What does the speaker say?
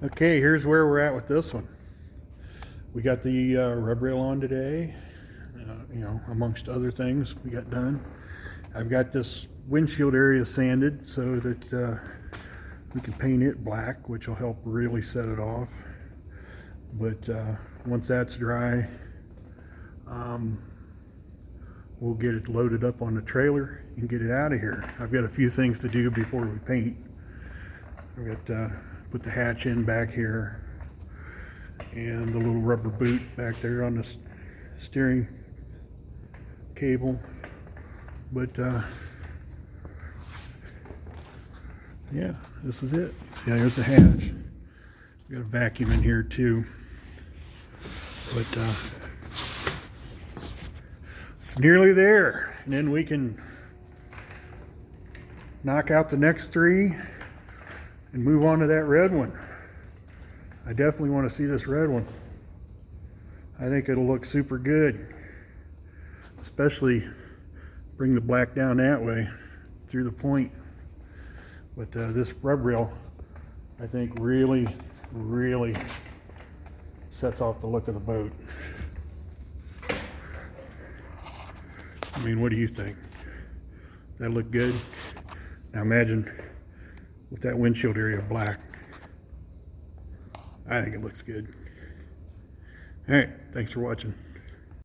Okay, here's where we're at with this one. We got the rubrail on today, amongst other things we got done. I've got this windshield area sanded so that we can paint it black, which will help really set it off. But once that's dry, we'll get it loaded up on the trailer and get it out of here. I've got a few things to do before we paint. I've got put the hatch in back here and the little rubber boot back there on the steering cable. But yeah, this is it. See, there's the hatch. We got a vacuum in here too. But it's nearly there, and then we can knock out the next three and move on to that red one. I definitely want to see this red one. I think it'll look super good, especially bring the black down that way through the point. But this rubrail, I think, really sets off the look of the boat. I mean, what do you think? That look good? Now imagine with that windshield area black. I think it looks good. All right, thanks for watching.